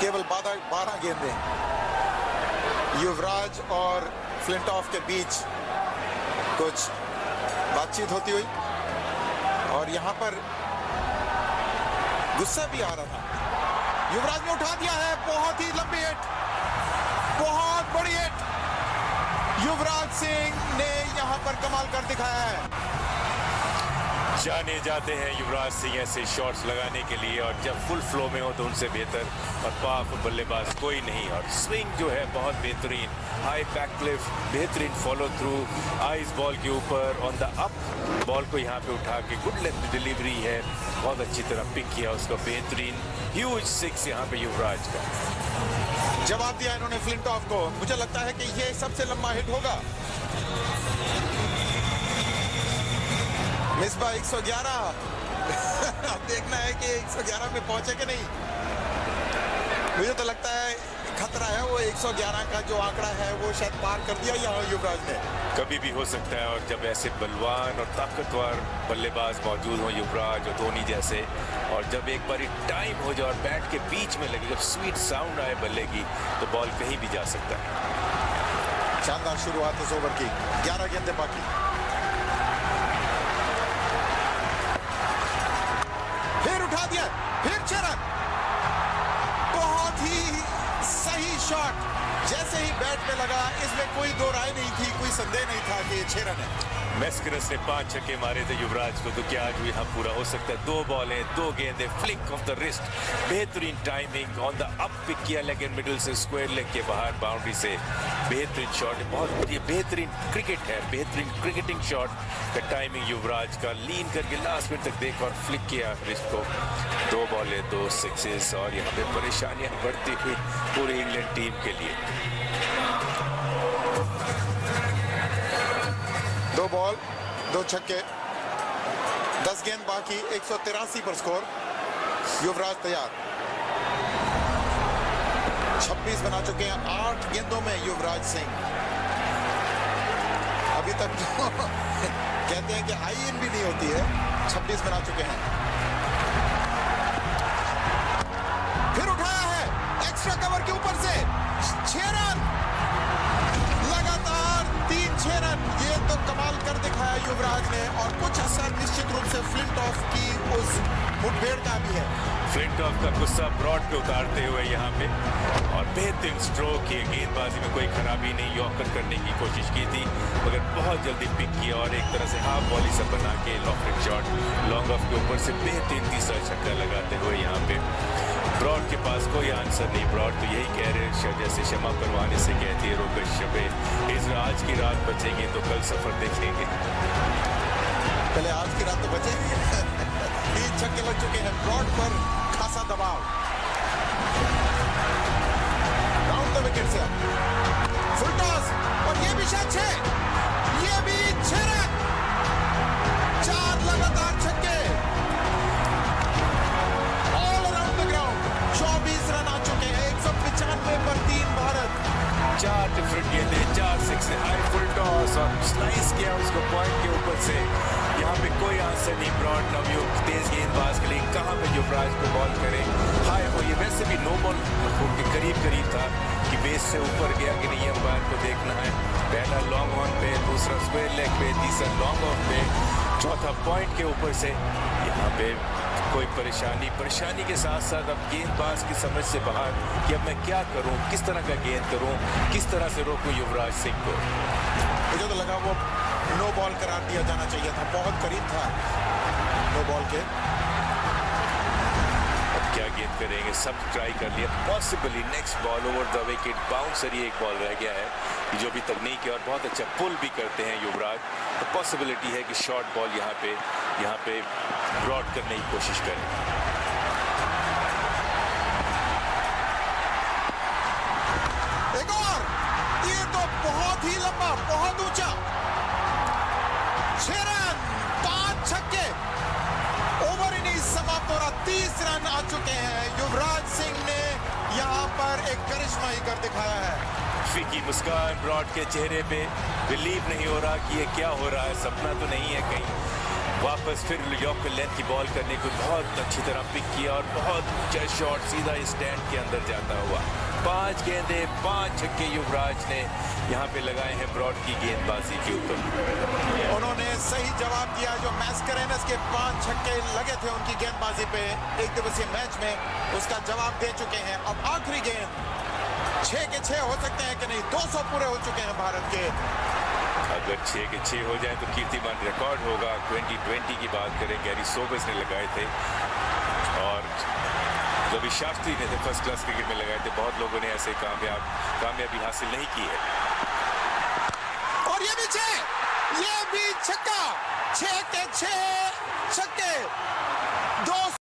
केवल 12 गेंदें। युवराज और फ्लिंटॉफ के बीच कुछ बातचीत होती हुई और यहां पर गुस्सा भी आ रहा था। युवराज ने उठा दिया है, बहुत ही लंबी हिट, बहुत बड़ी हिट। युवराज सिंह ने यहां पर कमाल कर दिखाया है। जाने जाते हैं युवराज सिंह ऐसे शॉट्स लगाने के लिए, और जब फुल फ्लो में हो तो उनसे बेहतर और पावरफुल बल्लेबाज कोई नहीं। और स्विंग जो है बहुत बेहतरीन, हाई बैक क्लिफ, बेहतरीन फॉलो थ्रू, आइस बॉल के ऊपर ऑन द अप, बॉल को यहाँ पे उठा के गुड लेंथ डिलीवरी है, बहुत अच्छी तरह पिक किया उसका, बेहतरीन ह्यूज 6 यहाँ पे युवराज का। जवाब दिया इन्होंने फ्लिंटॉफ को। मुझे लगता है कि ये सबसे लंबा हिट होगा। मिसबा 111 अब देखना है कि 111 पे पहुंचे कि नहीं। मुझे तो लगता है खतरा है, वो 111 का जो आंकड़ा है वो शायद पार कर दिया यहाँ युवराज ने। कभी भी हो सकता है, और जब ऐसे बलवान और ताकतवर बल्लेबाज मौजूद हो, युवराज और धोनी जैसे, और जब एक बारी टाइम हो जाए और बैट के बीच में लगे, जब स्वीट साउंड आए बल्ले की, तो बॉल कहीं भी जा सकता है। शानदार शुरुआत इस ओवर की, 11 गेंदें बाकी। फिर उठा दिया, फिर 6 रन, बहुत ही सही शॉट। जैसे ही बैट पे लगा, इसमें कोई दो राय नहीं थी, कोई संदेह नहीं था कि ये 6 रन है। मैस्करस ने 5 छक्के मारे थे युवराज को, तो क्या आज यहाँ पूरा हो सकता है? 2 बॉलें, 2 गेंदें, फ्लिक ऑफ द रिस्ट, बेहतरीन timing, on the up pick किया लेग एंड मिडिल से, स्क्वायर लेग के बाहर बाउंड्री से, बेहतरीन शॉट। बहुत ये बेहतरीन क्रिकेट है, बेहतरीन क्रिकेटिंग शॉट का टाइमिंग युवराज का, लीन करके लास्ट मिनट तक देख और फ्लिक किया रिस्ट को। 2 बॉलें, 2 सिक्सेस, और यहाँ पे परेशानियां बढ़ती हुई पूरी इंग्लैंड टीम के लिए। 2 बॉल, 2 छक्के, 10 गेंद बाकी, 183 पर स्कोर। युवराज तैयार, 26 बना चुके हैं 8 गेंदों में युवराज सिंह। अभी तक तो कहते हैं कि हाई इन भी नहीं होती है, 26 बना चुके हैं। फिर उठाया है एक्स्ट्रा कवर के ऊपर से, 6 रन, लगातार 3-6 रन। ये तो कमाल कर दिखाया युवराज ने, और कुछ असर निश्चित रूप से फ्लिंटॉफ की उस मुठभेड़ का भी है। फ्लिंटॉफ का गुस्सा ब्रॉड पे उतारते हुए यहाँ पे, और बेहतरीन स्ट्रोक, ये गेंदबाजी में कोई खराबी नहीं, यॉर्कर करने की कोशिश की थी मगर बहुत जल्दी पिक किया, और एक तरह से हाफ बॉली सब बना के लॉफ्टेड शॉट लॉन्ग ऑफ के ऊपर से बेहतरीन तीसरा छक्का लगाते हुए यहाँ पे। ब्रॉड के पास कोई आंसर नहीं, ब्रॉड तो यही कह रहे, जैसे क्षमा करवाने से कहती है रोकश शबे, इस आज की रात बचेंगे तो कल सफर देखेंगे। पहले आज की रात तो बचेंगे। 3 छक्के लग चुके हैं, ब्रॉड पर खासा दबाव। राउंड द विकेट से फुल टॉस, और ये भी शायद 6, ये भी 6 रन, 4 लगातार छक्के, all around the ground. 24 run आ चुके हैं, 195 पर 3 भारत। 4 डिफरेंट गेंदें, 4 सिक्स, हाई फुल टॉस, और स्लाइस किया उसको पॉइंट के ऊपर से। यहाँ पे कोई आंसर नहीं ब्रॉड नवयुग तेज गेंदबाज के लिए, कहाँ पे युवराज को बॉल करे। हाई हो, ये वैसे भी नो बॉल के करीब था कि बेस से ऊपर गया कि नहीं, अंपायर को देखना है। पहला लॉन्ग ऑन पे, दूसरा स्क्वायर लेग पे, तीसरा लॉन्ग ऑफ पे, चौथा पॉइंट के ऊपर से। यहाँ पे कोई परेशानी के साथ साथ अब गेंदबाज की समझ से बाहर कि अब मैं क्या करूं, किस तरह का गेंद करूं, किस तरह से रोकूं युवराज सिंह को। मुझे तो लगा वो नो बॉल करार दिया जाना चाहिए था, बहुत करीब था नो बॉल के। अब क्या गेंद करेंगे, सब ट्राई कर लिया, possibly next ball over the wicket, bouncer ही एक बॉल रह गया है जो भी तकनीक है, और बहुत अच्छा पुल भी करते हैं युवराज, तो पॉसिबिलिटी है कि शॉर्ट बॉल यहाँ पे ब्रॉड करने की कोशिश करें। एक और, ये तो बहुत ही लंबा, बहुत ऊंचा, 6 रन, 5 छक्के, ओवर इनिंग्स समाप्त हो रहा, 30 रन आ चुके हैं। युवराज सिंह ने यहाँ पर एक करिश्मा ही कर दिखाया है। फीकी मुस्कान ब्रॉड के चेहरे पे, बिलीव नहीं हो रहा कि ये क्या हो रहा है, सपना तो नहीं है कहीं। वापस फिर यॉर्कर लेंथ की बॉल करने को बहुत अच्छी तरह पिक किया और बहुत जस्ट शॉट सीधा स्टैंड के अंदर जाता हुआ। 5 गेंदे 5 छक्के युवराज ने यहाँ पे लगाए हैं ब्रॉड की गेंदबाजी के ऊपर। उन्होंने सही जवाब दिया। जो मैस्करेनस के 5 छक्के लगे थे उनकी गेंदबाजी पे एक दिवसीय मैच में, उसका जवाब दे चुके हैं। अब आखिरी गेंद 6 के 6 हो सकते हैं कि नहीं। 200 पूरे हो चुके हैं भारत के। अगर 6 के 6 हो जाए तो कीर्तिमान रिकॉर्ड होगा। 2020 की बात करें, गैरी सोबर्स ने लगाए थे और रवि शास्त्री ने फर्स्ट क्लास क्रिकेट में लगाए थे। बहुत लोगों ने ऐसे कामयाबी हासिल नहीं की है। और ये भी छक्का। 6 के 6 छक्के। 200